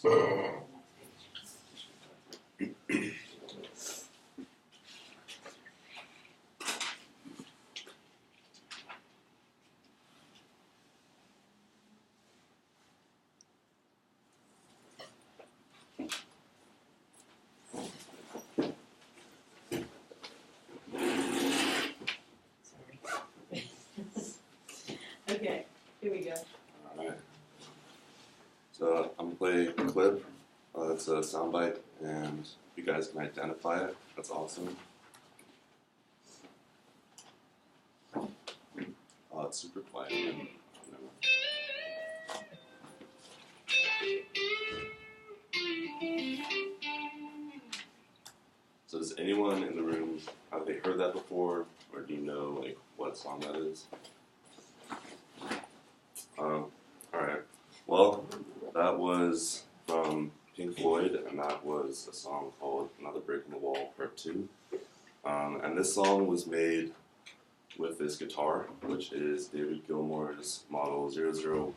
Okay, here we go. Alright. So I'm gonna play a clip. It's a soundbite, and if you guys can identify it, that's awesome. It's super quiet. So does anyone in the room, have they heard that before, or do you know like what song that is? Alright. Well, that was from Pink Floyd, and that was a song called Another Brick in the Wall Part 2. And this song was made with this guitar, which is David Gilmour's model 0001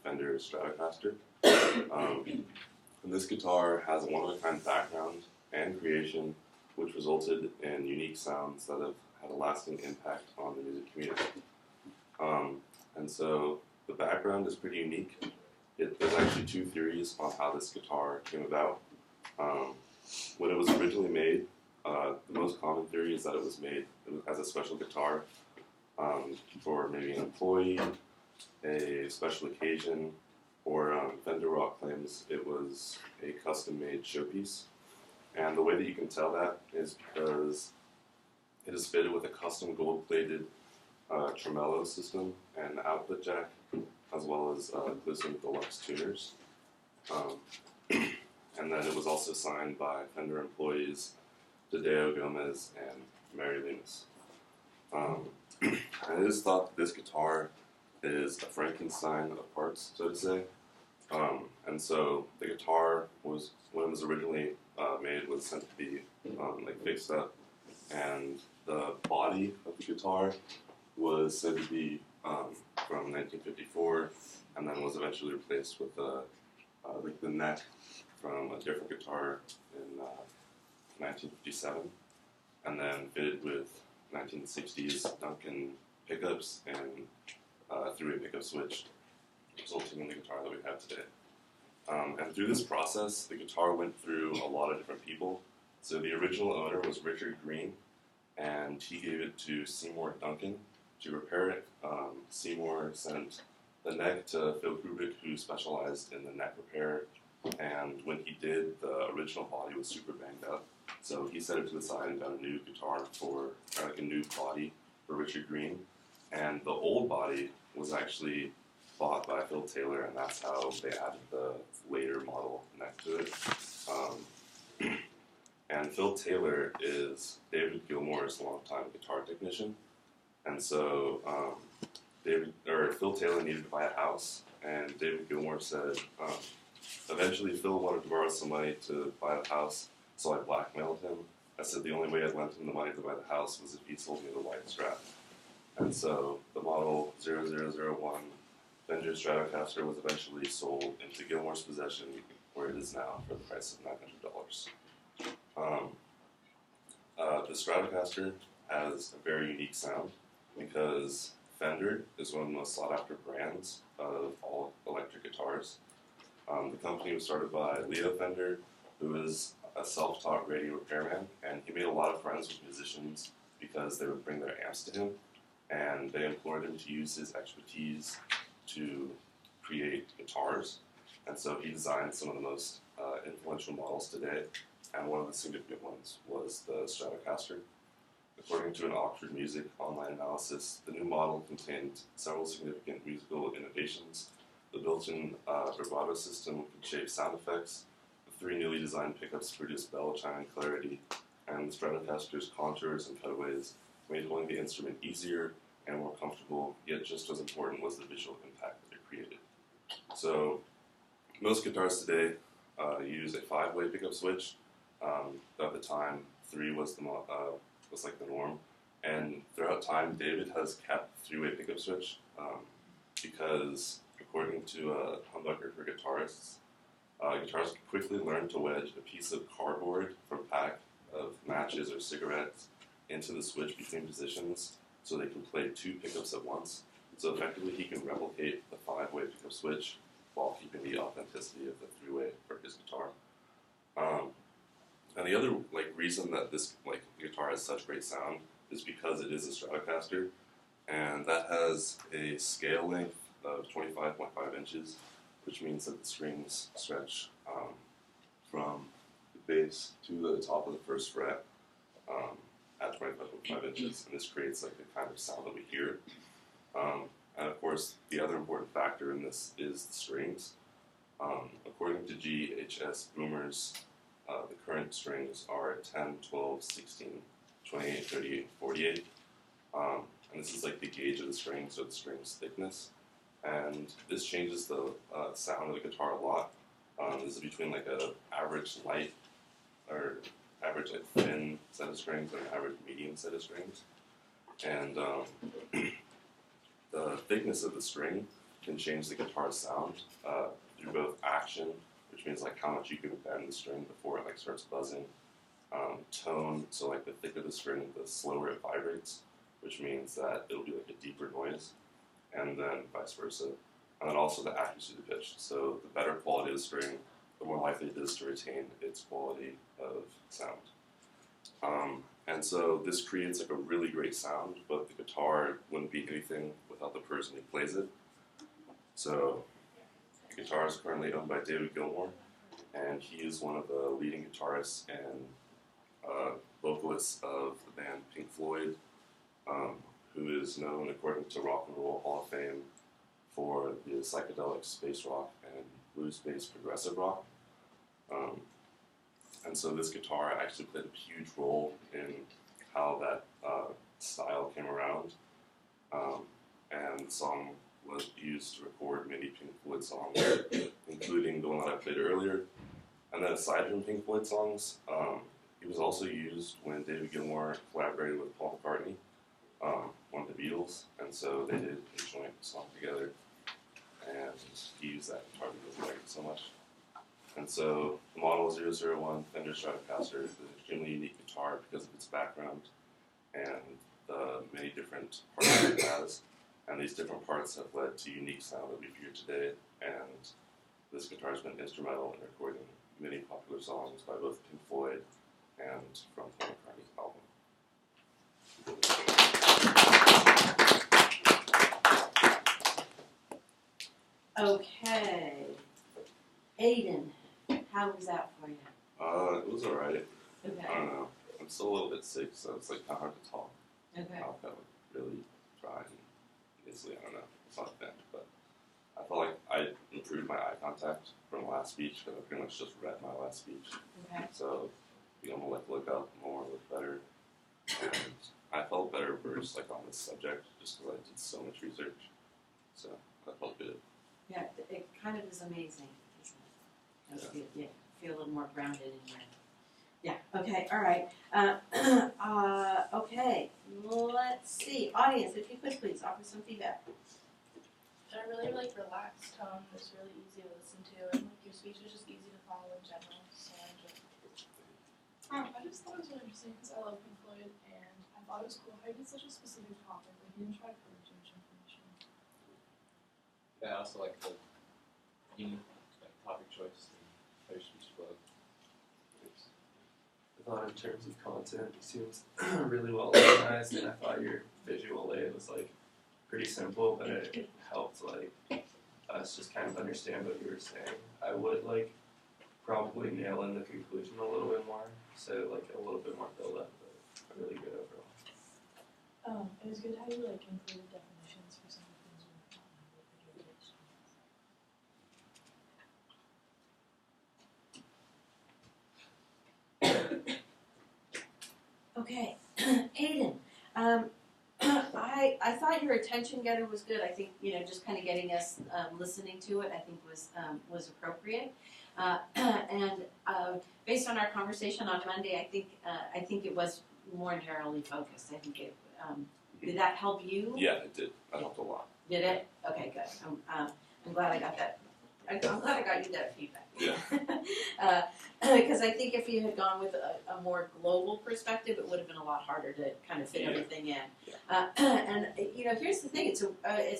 Fender Stratocaster. And this guitar has a one-of-a-kind background and creation, which resulted in unique sounds that have had a lasting impact on the music community. And so the background is pretty unique. There's actually two theories on how this guitar came about. When it was originally made, the most common theory is that it was made as a special guitar for maybe an employee, a special occasion, or Fender Rock claims it was a custom-made showpiece. And the way that you can tell that is because it is fitted with a custom gold-plated tremolo system and output jack, as well as Glisson Deluxe tuners. And then it was also signed by Fender employees Tadeo Gomez and Mary Loomis. And it is thought that this guitar is a Frankenstein of parts, so to say. And so the guitar was, when it was originally made, was sent to be like fixed up, and the body of the guitar was said to be from 1954, and then was eventually replaced with like the neck from a different guitar in 1957, and then fitted with 1960s Duncan pickups and three-way pickup switch, resulting in the guitar that we have today. And through this process, the guitar went through a lot of different people. So the original owner was Richard Green, and he gave it to Seymour Duncan to repair it. Seymour sent the neck to Phil Kubrick, who specialized in the neck repair, and when he did, the original body was super banged up. So he set it to the side and got a new guitar or like a new body for Richard Green. And the old body was actually bought by Phil Taylor, and that's how they added the later model neck to it. And Phil Taylor is David Gilmour's longtime guitar technician. And so Phil Taylor needed to buy a house, and David Gilmour said, eventually Phil wanted to borrow some money to buy the house, so I blackmailed him. I said the only way I'd lend him the money to buy the house was if he sold me the white Strat. And so the model 0001 Fender Stratocaster was eventually sold into Gilmour's possession, where it is now, for the price of $900. The Stratocaster has a very unique sound because Fender is one of the most sought-after brands of all electric guitars. The company was started by Leo Fender, who is a self-taught radio repairman, and he made a lot of friends with musicians because they would bring their amps to him, and they implored him to use his expertise to create guitars. And so he designed some of the most influential models today, and one of the significant ones was the Stratocaster. According to an Oxford Music online analysis, the new model contained several significant musical innovations. The built-in vibrato system could shape sound effects. The three newly designed pickups produced bell chiming clarity, and the Stratocaster's contours and cutaways made holding the instrument easier and more comfortable, yet just as important was the visual impact that it created. So most guitars today use a 5-way pickup switch. At the time, 3 was like the norm, and throughout time, David has kept 3-way pickup switch because, according to Humbucker for Guitarists, Guitarists quickly learn to wedge a piece of cardboard from a pack of matches or cigarettes into the switch between positions so they can play 2 pickups at once. So effectively he can replicate the 5-way pickup switch while keeping the authenticity of the 3-way for his guitar. And the other reason that this guitar has such great sound is because it is a Stratocaster, and that has a scale length of 25.5 inches, which means that the strings stretch from the bass to the top of the first fret at 25.5 inches, and this creates the kind of sound that we hear. And of course, the other important factor in this is the strings. According to GHS Boomers, the current strings are 10, 12, 16, 28, 38, 48. And this is the gauge of the strings, or the string's thickness. And this changes the sound of the guitar a lot. This is between a average light, or average thin set of strings and an average medium set of strings. And the thickness of the string can change the guitar's sound through both action, which means how much you can bend the string before it starts buzzing. Tone, so the thicker the string, the slower it vibrates, which means that it'll be a deeper noise, and then vice versa. And then also the accuracy of the pitch. So the better quality of the string, the more likely it is to retain its quality of sound. And so this creates a really great sound, but the guitar wouldn't be anything without the person who plays it. So the guitar is currently owned by David Gilmour, and he is one of the leading guitarists and vocalists of the band Pink Floyd, who is known, according to Rock and Roll Hall of Fame, for the psychedelic space rock and blues-based progressive rock. And so this guitar actually played a huge role in how that style came around. And the song was used to record many Pink Floyd songs, including the one that I played earlier. And then aside from Pink Floyd songs, it was also used when David Gilmour collaborated with Paul McCartney, one of the Beatles, and so they did a joint song together, and he used that guitar because he liked it so much. And so the Model 001 Fender Stratocaster is an extremely unique guitar because of its background and the many different parts that it has. And these different parts have led to unique sound that we hear today, and this guitar has been instrumental in recording many popular songs by both Pink Floyd and from Paul McCartney's album. Okay. Aiden, how was that for you? It was alright. Okay. I don't know. I'm still a little bit sick, so it's kind of hard to talk. Okay. I felt really dry and easily, I don't know. It's not bad, but I felt like I improved my eye contact from the last speech because I pretty much just read my last speech. Okay. So I'm gonna look up more, look better, and I felt better versed on this subject just because I did so much research. So that felt good. Yeah, it kind of is amazing, isn't it? That's good. Yeah, feel a little more grounded in your. Yeah. Okay. All right. Okay. Let's see. Audience, if you could please offer some feedback. A really relaxed tone. It's really easy to listen to, and your speech is just easy to follow in general. So I enjoyed it. I just thought it was really interesting because I love Pink Floyd, and I thought it was cool how he did such a specific topic. He didn't try to cover too much information. Yeah, I also like the unique topic choice and how your speech flowed. I thought in terms of content, it seems really well organized, and I thought your visual aid was pretty simple, but it helped us just kind of understand what you were saying. I would probably nail in the conclusion a little bit more, so a little bit more build up, but really good overall. It was good how you included definitions for some of the things we were talking about. Okay, Aiden. I thought your attention getter was good. I think just kind of getting us listening to it, I think was appropriate. And based on our conversation on Monday, I think it was more narrowly focused. I think it did that help you? Yeah, it did. That helped a lot. Did it? Okay, good. I'm glad I got that. I'm glad I got you that feedback. Yeah. Because I think if you had gone with a more global perspective, it would have been a lot harder to kind of fit Yeah. everything in. Yeah. And here's the thing: it's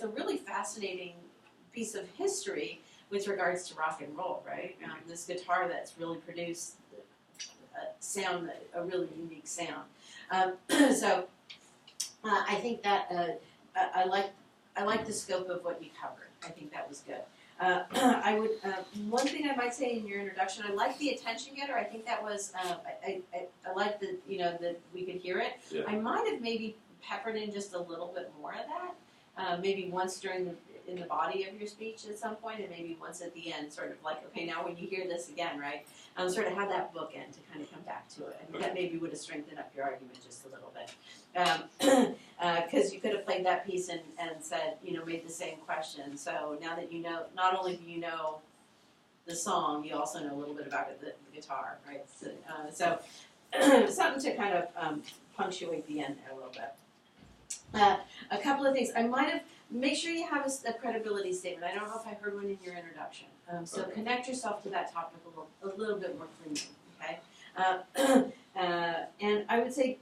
a really fascinating piece of history with regards to rock and roll, right? This guitar that's really produced a really unique sound. So I think that I like the scope of what you covered. I think that was good. I would one thing I might say in your introduction, I like the attention getter. I think that was I like that we could hear it. Yeah. I might have maybe peppered in just a little bit more of that. Maybe once in the body of your speech at some point, and maybe once at the end, sort of like, okay, now when you hear this again, right? Sort of have that bookend to kind of come back to it. I think that maybe would have strengthened up your argument just a little bit. Because you could have played that piece and said, made the same question. So now that you know, not only do you know the song, you also know a little bit about the guitar, right? So something to kind of punctuate the end there a little bit. A couple of things. I might have, make sure you have a credibility statement. I don't know if I heard one in your introduction. So Okay. connect yourself to that topic a little bit more cleanly, okay? And I would say,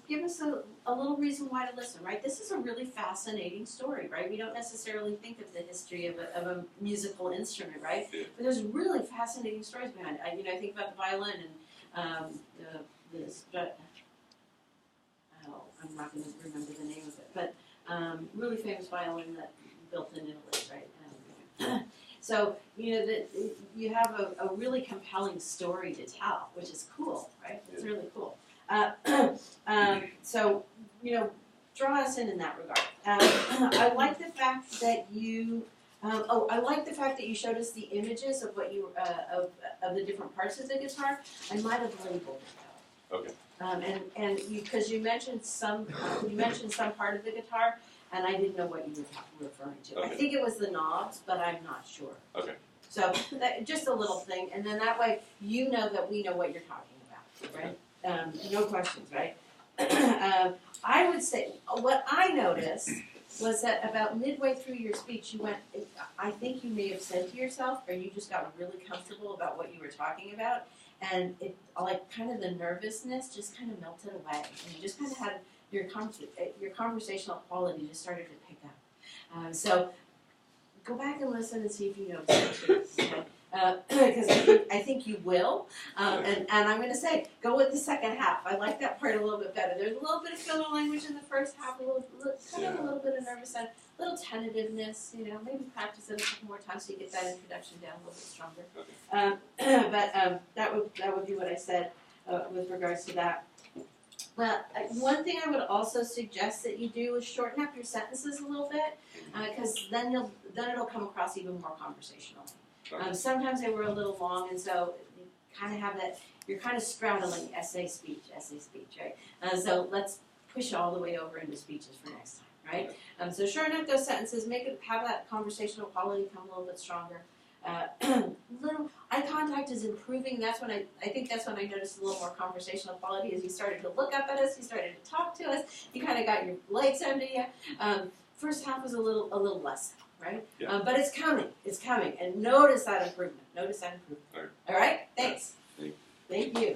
give us a little reason why to listen, right? This is a really fascinating story, right? We don't necessarily think of the history of a musical instrument, right? Yeah. But there's really fascinating stories behind it. I think about the violin and I'm not going to remember the name of it, but really famous violin that built in Italy, right? So, that you have a really compelling story to tell, which is cool, right? It's really cool. So, draw us in that regard. I like the fact that you. I like the fact that you showed us the images of what you of the different parts of the guitar. I might have labeled it though. Okay. And because you mentioned some part of the guitar, and I didn't know what you were referring to. I Okay. think it was the knobs, but I'm not sure. Okay. So just a little thing, and then that way you know that we know what you're talking about, right? No questions, right? I would say what I noticed was that about midway through your speech, you went. I think you may have said to yourself, or you just got really comfortable about what you were talking about, and it like kind of the nervousness just kind of melted away, and you just kind of had your conversational quality just started to pick up. So go back and listen and see if you know something. Because I think you will. And I'm going to say, go with the second half. I like that part a little bit better. There's a little bit of filler language in the first half, a little bit of nervous and a little tentativeness. Maybe practice it a couple more times so you get that introduction down a little bit stronger. But that would be what I said with regards to that. Well, one thing I would also suggest that you do is shorten up your sentences a little bit, because then it'll come across even more conversational. Sometimes they were a little long, and so you kind of have that. You're kind of straddling essay speech, right? So let's push all the way over into speeches for next time, right? So shorten up those sentences, have that conversational quality come a little bit stronger. Little eye contact is improving. That's when I think that's when I noticed a little more conversational quality as you started to look up at us, you started to talk to us, you kind of got your legs under you. First half was a little less, right? Yeah. But it's coming, and notice that improvement. All right. All right, thanks. Thank you. Thank you.